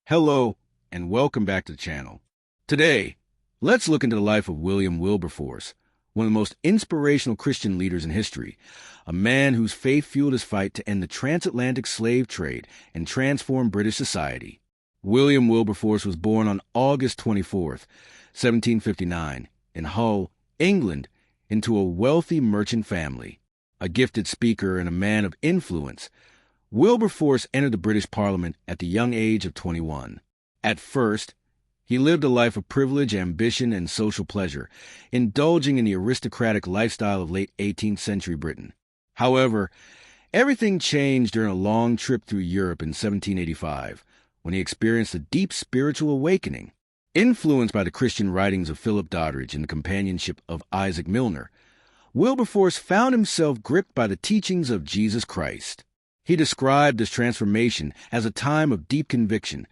Hello, and welcome back to the channel. Today, let's look into the life of William Wilberforce, one of the most inspirational Christian leaders in history, a man whose faith fueled his fight to end the transatlantic slave trade and transform British society. William Wilberforce was born on August 24th, 1759, in Hull, England, into a wealthy merchant family. A gifted speaker and a man of influence, Wilberforce entered the British Parliament at the young age of 21. At first, he lived a life of privilege, ambition, and social pleasure, indulging in the aristocratic lifestyle of late 18th century Britain. However, everything changed during a long trip through Europe in 1785, when he experienced a deep spiritual awakening. Influenced by the Christian writings of Philip Doddridge and the companionship of Isaac Milner, Wilberforce found himself gripped by the teachings of Jesus Christ. He described this transformation as a time of deep conviction,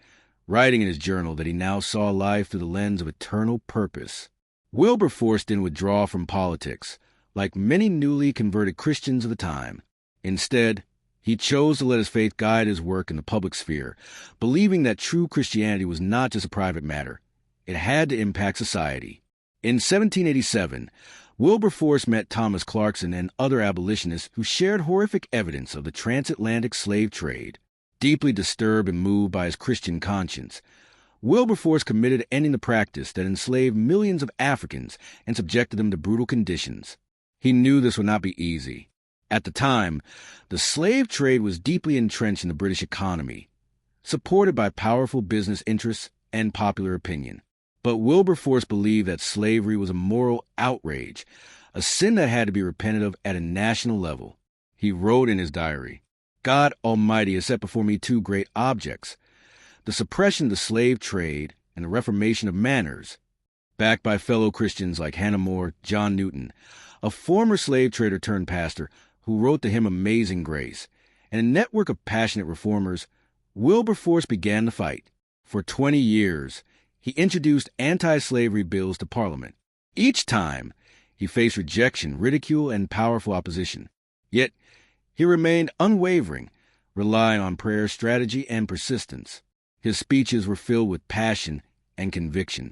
writing in his journal that he now saw life through the lens of eternal purpose. Wilberforce didn't withdraw from politics, like many newly converted Christians of the time. Instead, he chose to let his faith guide his work in the public sphere, believing that true Christianity was not just a private matter. It had to impact society. In 1787, Wilberforce met Thomas Clarkson and other abolitionists who shared horrific evidence of the transatlantic slave trade. Deeply disturbed and moved by his Christian conscience, Wilberforce committed to ending the practice that enslaved millions of Africans and subjected them to brutal conditions. He knew this would not be easy. At the time, the slave trade was deeply entrenched in the British economy, supported by powerful business interests and popular opinion. But Wilberforce believed that slavery was a moral outrage, a sin that had to be repented of at a national level. He wrote in his diary, "God Almighty has set before me two great objects, the suppression of the slave trade and the reformation of manners." Backed by fellow Christians like Hannah More, John Newton, a former slave trader turned pastor who wrote the hymn Amazing Grace, and a network of passionate reformers, Wilberforce began the fight. For 20 years, he introduced anti-slavery bills to Parliament. Each time, he faced rejection, ridicule, and powerful opposition. Yet, he remained unwavering, relying on prayer, strategy, and persistence. His speeches were filled with passion and conviction,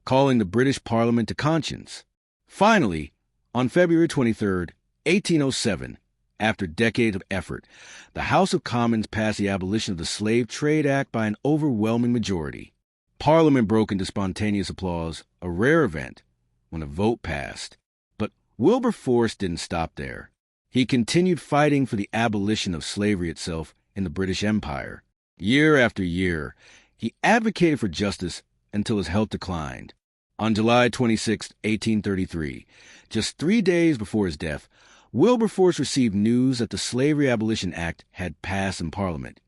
calling the British Parliament to conscience. Finally, on February 23, 1807, after decades of effort, the House of Commons passed the Abolition of the Slave Trade Act by an overwhelming majority. Parliament broke into spontaneous applause, a rare event, when a vote passed. But Wilberforce didn't stop there. He continued fighting for the abolition of slavery itself in the British Empire. Year after year, he advocated for justice until his health declined. On July 26, 1833, just 3 days before his death, Wilberforce received news that the Slavery Abolition Act had passed in Parliament,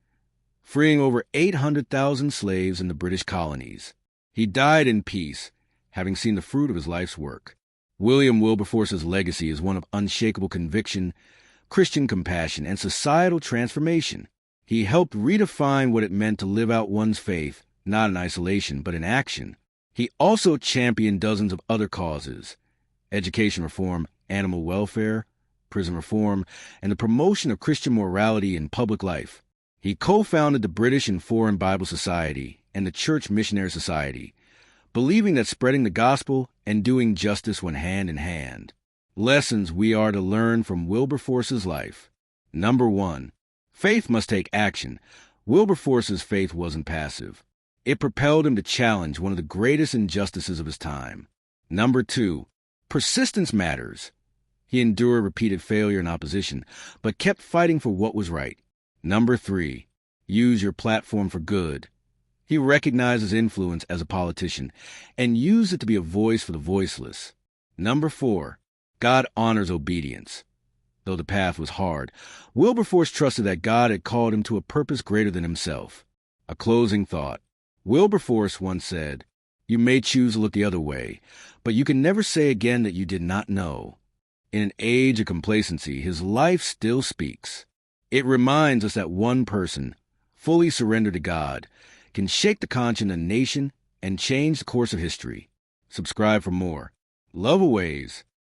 freeing over 800,000 slaves in the British colonies. He died in peace, having seen the fruit of his life's work. William Wilberforce's legacy is one of unshakable conviction, Christian compassion, and societal transformation. He helped redefine what it meant to live out one's faith, not in isolation, but in action. He also championed dozens of other causes: education reform, animal welfare, prison reform, and the promotion of Christian morality in public life. He co-founded the British and Foreign Bible Society and the Church Missionary Society, believing that spreading the gospel and doing justice went hand in hand. Lessons we are to learn from Wilberforce's life. Number 1. Faith must take action. Wilberforce's faith wasn't passive. It propelled him to challenge one of the greatest injustices of his time. Number 2. Persistence matters. He endured repeated failure and opposition, but kept fighting for what was right. Number 3. Use your platform for good. He recognized his influence as a politician and used it to be a voice for the voiceless. Number 4. God honors obedience. Though the path was hard, Wilberforce trusted that God had called him to a purpose greater than himself. A closing thought. Wilberforce once said, "You may choose to look the other way, but you can never say again that you did not know." In an age of complacency, his life still speaks. It reminds us that one person, fully surrendered to God, can shake the conscience of a nation and change the course of history. Subscribe for more. Love aways.